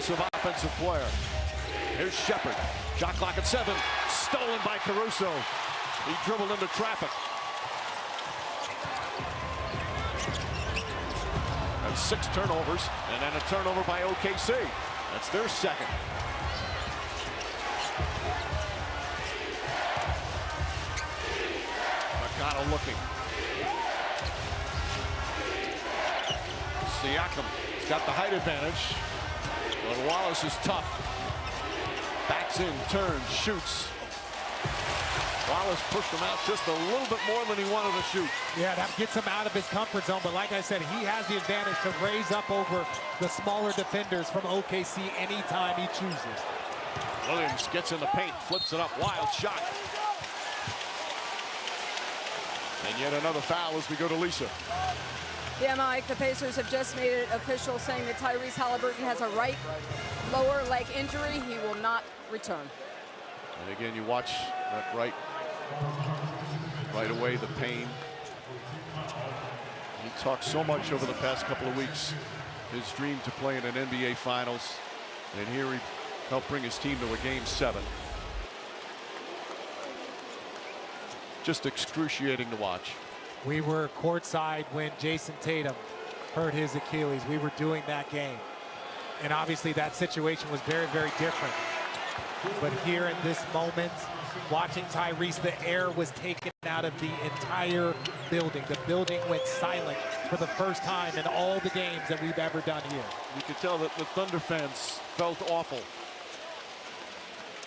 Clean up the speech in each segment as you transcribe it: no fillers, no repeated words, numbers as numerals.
impressive offensive player. Here's Shepard. Shot clock at 7. Stolen by Caruso. He dribbled into traffic. And 6 turnovers, and then a turnover by OKC. That's their second. Mercado looking. Siakam's got the height advantage, but Wallace is tough. Backs in, turns, shoots. Wallace pushed him out just a little bit more than he wanted to shoot. Yeah, that gets him out of his comfort zone, but like I said, he has the advantage to raise up over the smaller defenders from OKC anytime he chooses. Williams gets in the paint, flips it up, wild shot. And yet another foul as we go to Lisa. Yeah, Mike, the Pacers have just made it official, saying that Tyrese Halliburton has a right lower leg injury. He will not return. And again, you watch that right away, the pain. He talked so much over the past couple of weeks, his dream to play in an NBA Finals. And here he helped bring his team to a Game 7. Just excruciating to watch. We were courtside when Jason Tatum hurt his Achilles. We were doing that game. And obviously that situation was very, very different. But here in this moment, watching Tyrese, the air was taken out of the entire building. The building went silent for the first time in all the games that we've ever done here. You could tell that the Thunder fans felt awful.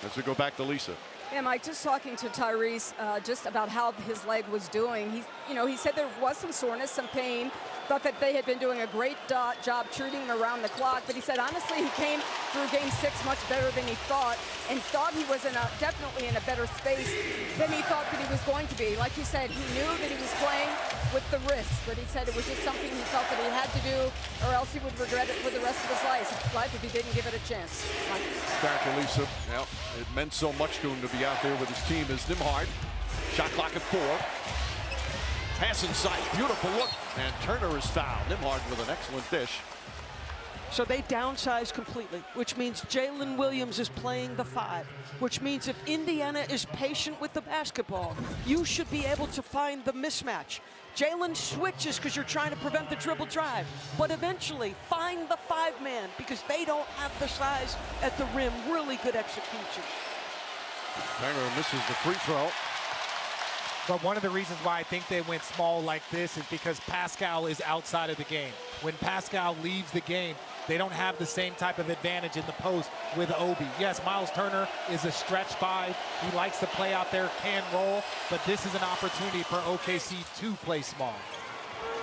As we go back to Lisa. Yeah, Mike, just talking to Tyrese just about how his leg was doing. He said there was some soreness, some pain. Thought that they had been doing a great job treating him around the clock. But he said, honestly, he came through Game 6 much better than he thought, and thought he was definitely in a better space than he thought that he was going to be. Like you said, he knew that he was playing with the wrist, but he said it was just something he felt that he had to do, or else he would regret it for the rest of his life if he didn't give it a chance. Back to Lisa. Well, it meant so much to him to be out there with his team as Nembhard. Shot clock at 4. Pass inside, beautiful look, and Turner is fouled. Nembhard with an excellent dish. So they downsized completely, which means Jalen Williams is playing the 5, which means if Indiana is patient with the basketball, you should be able to find the mismatch. Jalen switches because you're trying to prevent the dribble drive, but eventually find the 5-man because they don't have the size at the rim. Really good execution. Turner misses the free throw. But one of the reasons why I think they went small like this is because Pascal is outside of the game. When Pascal leaves the game, they don't have the same type of advantage in the post with Obi. Yes, Miles Turner is a stretch 5. He likes to play out there, can roll, but this is an opportunity for OKC to play small.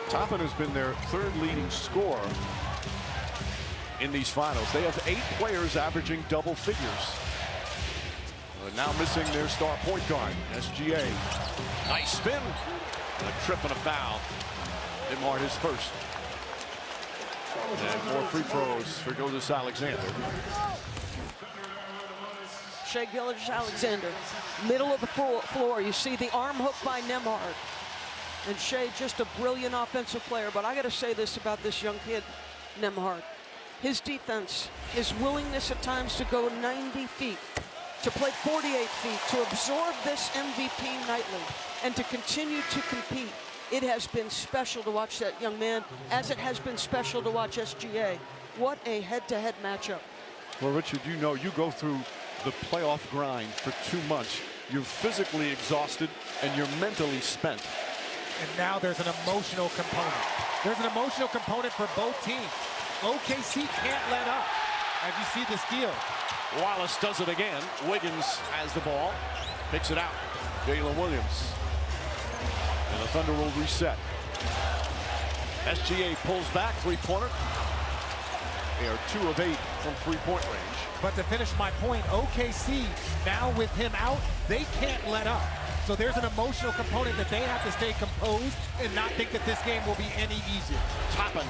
Toppin has been their 3rd leading scorer in these finals. They have 8 players averaging double figures. Now missing their star point guard, SGA. Nice spin. A trip and a foul. Nembhard his first. And more free throws for Gilgeous-Alexander. Shai Gilgeous-Alexander, middle of the floor. You see the arm hook by Nembhard. And Shai, just a brilliant offensive player. But I got to say this about this young kid, Nembhard. His defense, his willingness at times to go 90 feet, to play 48 feet, to absorb this MVP nightly, and to continue to compete. It has been special to watch that young man, as it has been special to watch SGA. What a head-to-head matchup. Well, Richard, you know, you go through the playoff grind for 2 months. You're physically exhausted and you're mentally spent. And now there's an emotional component. There's an emotional component for both teams. OKC can't let up. As you see the steal. Wallace does it again. Wiggins has the ball. Picks it out. Jalen Williams. And the Thunder will reset. SGA pulls back, 3-pointer. They are 2 of 8 from 3-point range. But to finish my point, OKC, now with him out, they can't let up. So there's an emotional component that they have to stay composed and not think that this game will be any easier. Toppin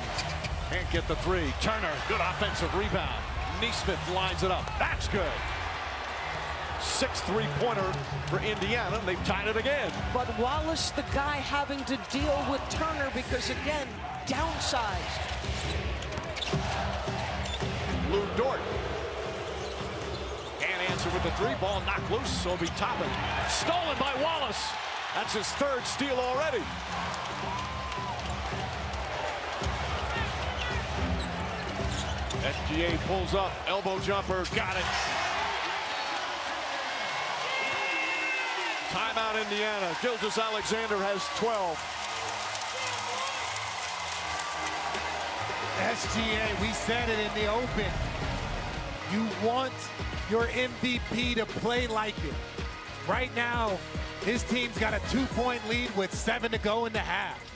can't get the 3. Turner, good offensive rebound. Nesmith lines it up. That's good. 6th 3-pointer for Indiana. They've tied it again. But Wallace, the guy having to deal with Turner because, again, downsized. Lou Dort Spencer with the three, ball knocked loose, so it'll be Toppin. Stolen by Wallace. That's his third steal already. SGA pulls up, elbow jumper, got it. Timeout Indiana. Gilgeous-Alexander has 12. SGA, we said it in the open. You want your MVP to play like it. Right now, his team's got a 2-point lead with 7 to go in the half.